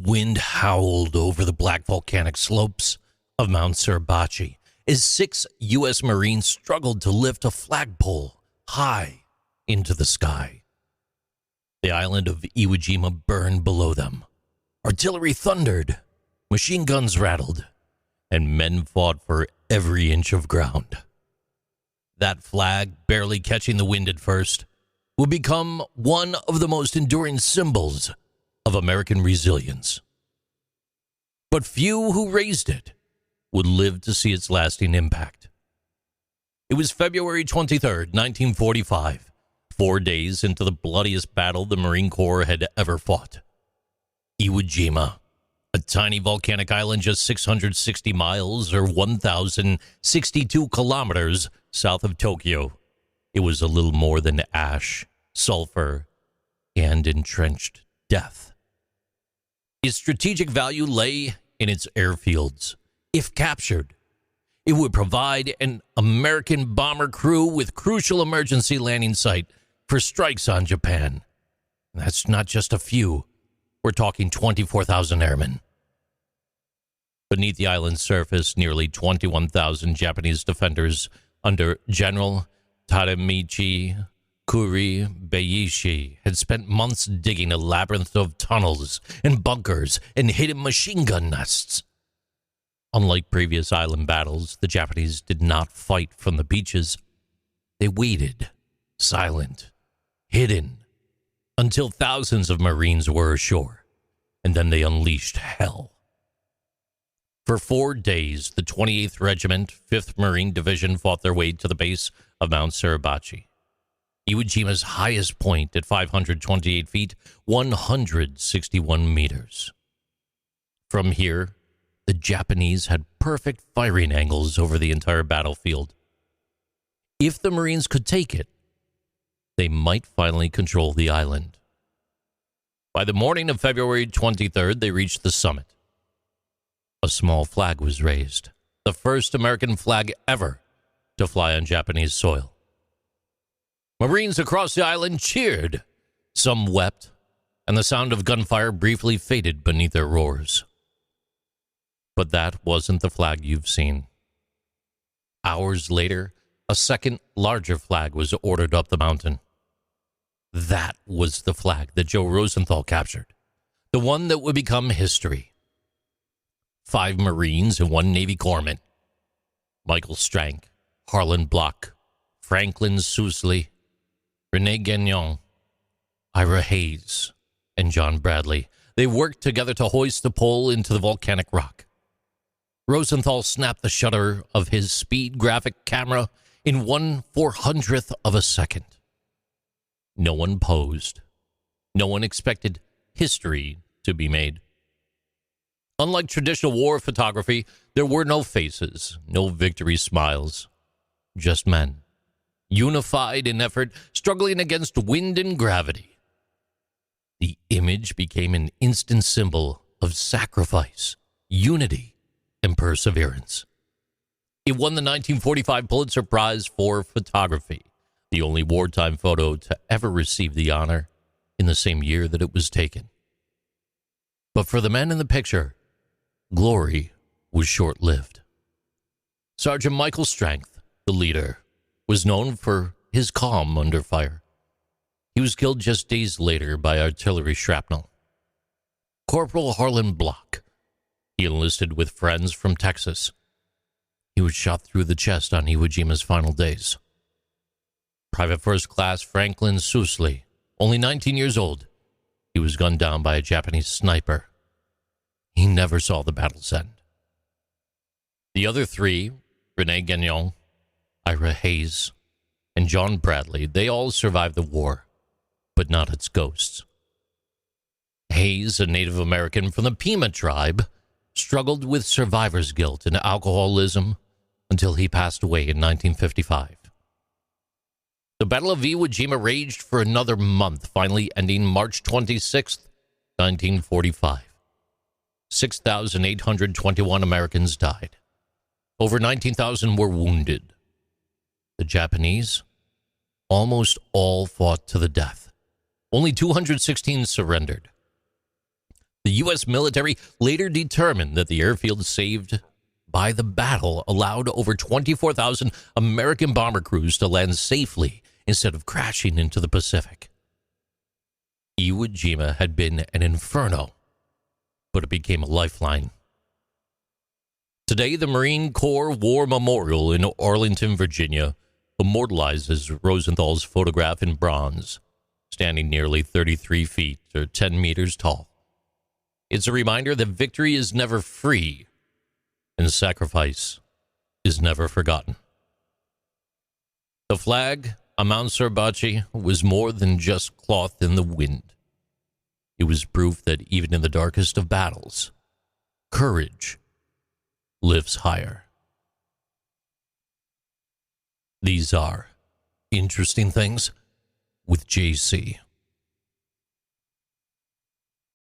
wind howled over the black volcanic slopes of Mount Suribachi as 6 U.S. Marines struggled to lift a flagpole high into the sky. The island of Iwo Jima burned below them. Artillery thundered, machine guns rattled, and men fought for every inch of ground. That flag, barely catching the wind at first, would become one of the most enduring symbols of American resilience. But few who raised it would live to see its lasting impact. It was February 23rd, 1945, 4 days into the bloodiest battle the Marine Corps had ever fought. Iwo Jima, a tiny volcanic island just 660 miles or 1,062 kilometers south of Tokyo. It was a little more than ash, sulfur, and entrenched death. Its strategic value lay in its airfields. If captured, it would provide an American bomber crew with crucial emergency landing site for strikes on Japan. And that's not just a few. We're talking 24,000 airmen. Beneath the island's surface, nearly 21,000 Japanese defenders under General Tadamichi Kuribeishi had spent months digging a labyrinth of tunnels and bunkers and hidden machine gun nests. Unlike previous island battles, the Japanese did not fight from the beaches. They waited, silent, hidden, until thousands of Marines were ashore, and then they unleashed hell. For 4 days, the 28th Regiment, 5th Marine Division fought their way to the base of Mount Suribachi, Iwo Jima's highest point at 528 feet, 161 meters. From here, the Japanese had perfect firing angles over the entire battlefield. If the Marines could take it, they might finally control the island. By the morning of February 23rd, they reached the summit. A small flag was raised, the first American flag ever to fly on Japanese soil. Marines across the island cheered. Some wept, and the sound of gunfire briefly faded beneath their roars. But that wasn't the flag you've seen. Hours later, a second, larger flag was ordered up the mountain. That was the flag that Joe Rosenthal captured, the one that would become history. 5 Marines and 1 Navy corpsman, Michael Strank, Harlan Block, Franklin Sousley, Rene Gagnon, Ira Hayes, and John Bradley. They worked together to hoist the pole into the volcanic rock. Rosenthal snapped the shutter of his speed graphic camera in 1/400th of a second. No one posed. No one expected history to be made. Unlike traditional war photography, there were no faces, no victory smiles, just men, unified in effort, struggling against wind and gravity. The image became an instant symbol of sacrifice, unity, and perseverance. It won the 1945 Pulitzer Prize for photography, the only wartime photo to ever receive the honor in the same year that it was taken. But for the men in the picture, glory was short-lived. Sergeant Michael Strank, the leader, was known for his calm under fire. He was killed just days later by artillery shrapnel. Corporal Harlan Block, he enlisted with friends from Texas. He was shot through the chest on Iwo Jima's final days. Private First Class Franklin Sousley, only 19 years old, he was gunned down by a Japanese sniper. He never saw the battle's end. The other 3, Rene Gagnon, Ira Hayes, and John Bradley, they all survived the war, but not its ghosts. Hayes, a Native American from the Pima tribe, struggled with survivor's guilt and alcoholism until he passed away in 1955. The Battle of Iwo Jima raged for another month, finally ending March 26, 1945. 6,821 Americans died. Over 19,000 were wounded. The Japanese, almost all fought to the death. Only 216 surrendered. The U.S. military later determined that the airfield saved by the battle allowed over 24,000 American bomber crews to land safely instead of crashing into the Pacific. Iwo Jima had been an inferno, but it became a lifeline. Today, the Marine Corps War Memorial in Arlington, Virginia, immortalizes Rosenthal's photograph in bronze, standing nearly 33 feet or 10 meters tall. It's a reminder that victory is never free and sacrifice is never forgotten. The flag, Amansurbachi, was more than just cloth in the wind. It was proof that even in the darkest of battles, courage lifts higher. These are Interesting Things with JC.